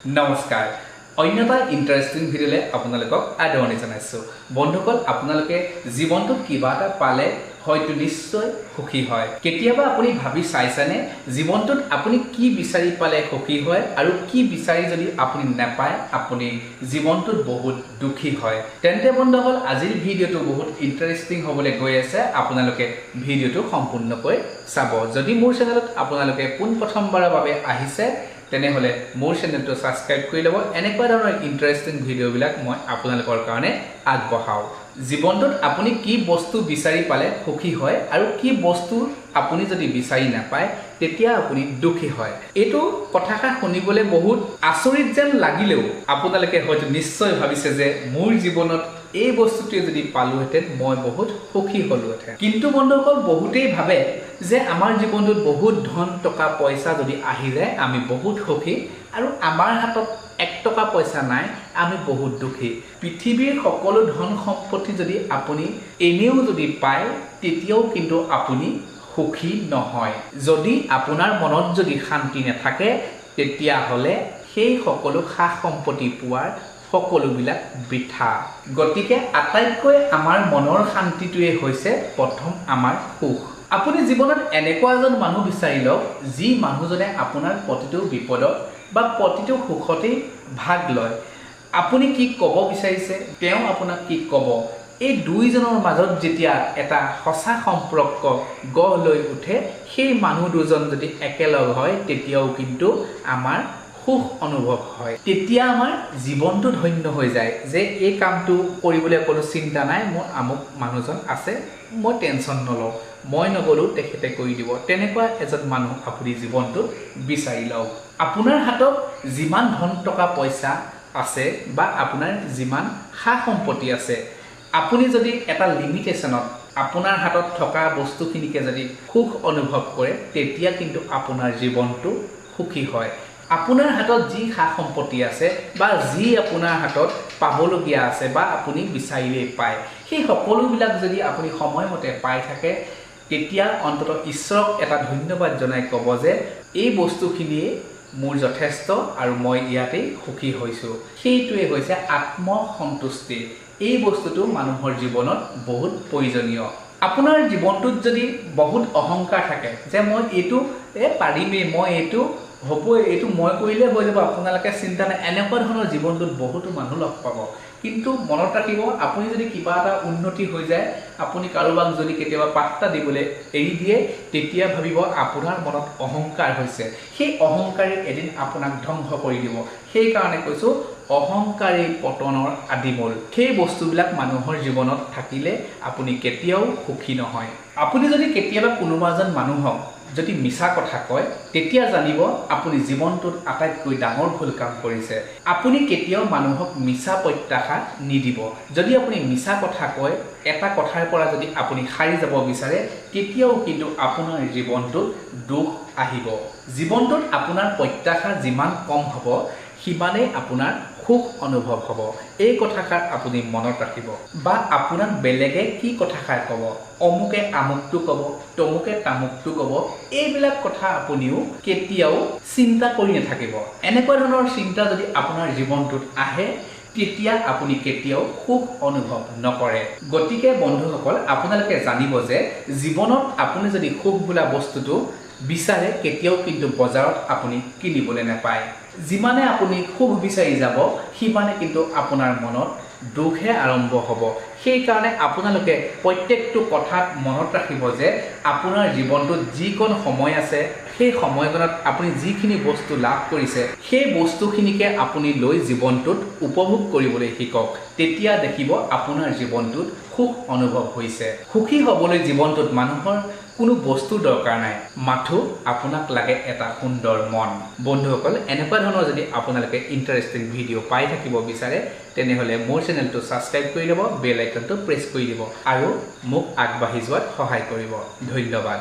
নমস্কাৰ অন্যটা ইন্টাৰেষ্টিং ভিডিঅ'লে আপোনালোকক আদৰণি জনাইছোঁ বন্ধুসকল আপোনালোকে জীৱনটোত কিবা এটা পালে হয়তো নিশ্চয় সুখী হয় কেতিয়াবা আপুনি ভাবি চাইছেনে জীৱনটোত আপুনি কি বিচাৰি পালে সুখী হয় আৰু কি বিচাৰি যদি আপুনি নাপায় আপুনি জীৱনটোত বহুত দুখী হয় তেন্তে বন্ধুসকল আজিৰ ভিডিঅ'টো বহুত ইন্টাৰেষ্টিং হ'বলৈ গৈ আছে আপোনালোকে ভিডিঅ'টো সম্পূৰ্ণকৈ চাব যদি মোৰ চেনেলত আপোনালোকে পোনপ্ৰথমবাৰৰ বাবে আহিছে তেনেহলে মোৰ চেনেলটো সাবস্ক্ৰাইব কৰি লব এনেকুৱা ধৰণৰ ইন্টাৰেষ্টিং ভিডিঅ'বিলাক মই আপোনালোকৰ কাৰণে আগবঢ়াও জীৱনটোত আপুনি কি বস্তু বিচাৰি পালে সুখী হয় আৰু কি বস্তু আপুনি যদি বিচাৰি নাপায় তেতিয়া আপুনি দুখী হয় এটো কথাষাৰ শুনিবলৈ বহুত আচৰিত যেন লাগিলেও আপোনালোকে হয়তো নিশ্চয় ভাবিছে যে মোৰ জীৱনত এই বস্তুটো যদি পালোহেঁতেন মই বহুত সুখী হলোহেঁতেন কিন্তু বন্ধুসকল বহুতেই ভাবে যে আমাৰ জীৱনটোত বহুত ধন টকা পইচা যদি আহি যায় আমি বহুত সুখী আৰু আমাৰ হাতত 1 টকা পইচা নাই আমি বহুত দুখী পৃথিৱীৰ সকলো ধন সম্পত্তি যদি আপুনি এনেও যদি পায় তেতিয়াও কিন্তু আপুনি সুখী নহয় যদি আপোনাৰ মনত যদি শান্তি নাথাকে তেতিয়া হলে সেই সকলো খা সম্পত্তি পোৱাৰ সকলোবিলাক বৃথা গতিকে আটাইতকৈ আমাৰ মনৰ শান্তিটোৱে হৈছে প্ৰথম আমাৰ সুখ আপুনি জীৱনত এনেকুৱা এজন মানুহ বিচাৰি লওক যি মানুহজনে আপোনাৰ প্ৰতিটো বিপদত বা প্ৰতিটো সুখতেই ভাগ লয় আপুনি কি ক'ব বিচাৰিছে তেওঁ আপোনাক কি ক'ব এই দুইজনৰ মাজত যেতিয়া এটা সঁচা সম্পৰ্ক গঢ় লৈ উঠে সেই মানুহ দুজন যদি একেলগ হয় তেতিয়াও কিন্তু আমাৰ সুখ অনুভৱ হয় তেতিয়া আমাৰ জীৱনটো ধন্য হৈ যায় যে এই কামটো কৰিবলৈ কোনো চিন্তা নাই মোৰ আমুক মানুহজন আছে মই টেনচন নলওঁ মই নগলো তেখেতে কৰি দিব তেনেকুৱা এজন মানুহ আপুনি জীৱনটো বিচাৰি লওক আপোনাৰ হাতত যিমান ধন টকা পইচা আছে বা আপোনাৰ যিমান খা সম্পত্তি আছে আপুনি যদি এটা লিমিটেশনত আপোনাৰ হাতত থকা বস্তুখিনিকে যদি সুখ অনুভৱ কৰে তেতিয়া কিন্তু আপোনাৰ জীৱনটো সুখী হয় আপোনাৰ হাতত যি খা সম্পত্তি আছে বা যি আপোনাৰ হাতত পাবলগীয়া আছে বা আপুনি বিচাৰিলে পায় সেই সকলোবিলাক যদি আপুনি সময়মতে পাই থাকে তেতিয়া অন্তত ঈশ্বৰক এটা ধন্যবাদ জনাই ক'ব যে এই বস্তুখিনিয়ে মোৰ যথেষ্ট আৰু মই ইয়াতেই সুখী হৈছোঁ সেইটোৱে হৈছে আত্মসন্তুষ্টি এই বস্তুটো মানুহৰ জীৱনত বহুত প্ৰয়োজনীয় আপোনাৰ জীৱনটোত যদি বহুত অহংকাৰ থাকে যে মই এইটো পাৰিমেই মই এইটো হ'বই এইটো মই কৰিলে হৈ যাব আপোনালোকে চিন্তা নাই এনেকুৱা ধৰণৰ জীৱনটোত বহুতো মানুহ লগ পাব কিন্তু মনত ৰাখিব আপুনি যদি কিবা এটা উন্নতি হৈ যায় আপুনি কাৰোবাক যদি কেতিয়াবা পাত্তা দিবলৈ এৰি দিয়ে তেতিয়া ভাবিব আপোনাৰ মনত অহংকাৰ হৈছে সেই অহংকাৰে এদিন আপোনাক ধ্বংস কৰি দিব সেই কাৰণে কৈছো অহংকাৰী পতনৰ আদিমূল সেই বস্তুবিলাক মানুহৰ জীৱনত থাকিলে আপুনি কেতিয়াও সুখী নহয় আপুনি যদি কেতিয়াবা কোনোবা এজন মানুহক যদি মিছা কথা কয় তেতিয়া জানিব আপুনি জীৱনটোত আটাইতকৈ ডাঙৰ ভুল কাম কৰিছে আপুনি কেতিয়াও মানুহক মিছা প্ৰত্যাশা নিদিব যদি আপুনি মিছা কথা কয় এটা কথাৰ পৰা যদি আপুনি হাৰি যাব বিচাৰে কেতিয়াও কিন্তু আপোনাৰ জীৱনটোত দুখ আহিব জীৱনটোত আপোনাৰ প্ৰত্যাশা যিমান কম হ'ব সিমানেই আপোনাৰ সুখ অনুভৱ হ'ব এই কথাষাৰ আপুনি মনত ৰাখিব বা আপোনাক বেলেগে কি কথাষাৰ ক'ব অমুকে আমুকটো ক'ব তমুকে তামুকটো ক'ব এইবিলাক কথা আপুনিও কেতিয়াও চিন্তা কৰি নাথাকিব এনেকুৱা ধৰণৰ চিন্তা যদি আপোনাৰ জীৱনটোত আহে তেতিয়া আপুনি কেতিয়াও সুখ অনুভৱ নকৰে গতিকে বন্ধুসকল আপোনালোকে জানিব যে জীৱনত আপুনি যদি সুখ বোলা বস্তুটো বিচাৰে কেতিয়াও কিন্তু বজাৰত আপুনি কিনিবলৈ নাপায় যিমানে আপুনি সুখ বিচাৰি যাব সিমানে কিন্তু আপোনাৰ মনত দুখে আৰম্ভ হ'ব সেই কাৰণে আপোনালোকে প্ৰত্যেকটো কথাত মনত ৰাখিব যে আপোনাৰ জীৱনটোত যিকোন সময় আছে সেই সময়খনত আপুনি যিখিনি বস্তু লাভ কৰিছে সেই বস্তুখিনিকে আপুনি লৈ জীৱনটোত উপভোগ কৰিবলৈ শিকক তেতিয়া দেখিব আপোনাৰ জীৱনটোত সুখ অনুভৱ হৈছে সুখী হ'বলৈ জীৱনটোত মানুহৰ কোনো বস্তু দৰকাৰ নাই মাথো আপোনাক লাগে এটা সুন্দৰ মন বন্ধুসকল এনেকুৱা ধৰণৰ যদি আপোনালোকে ইন্টাৰেষ্টিং ভিডিঅ' পাই থাকিব বিচাৰে তেনেহলে মোৰ চেনেলটো সাবস্ক্ৰাইব কৰি ল'ব বেল আইকনটো প্ৰেছ কৰি দিব আৰু মোক আগবাঢ়ি যোৱাত সহায় কৰিব ধন্যবাদ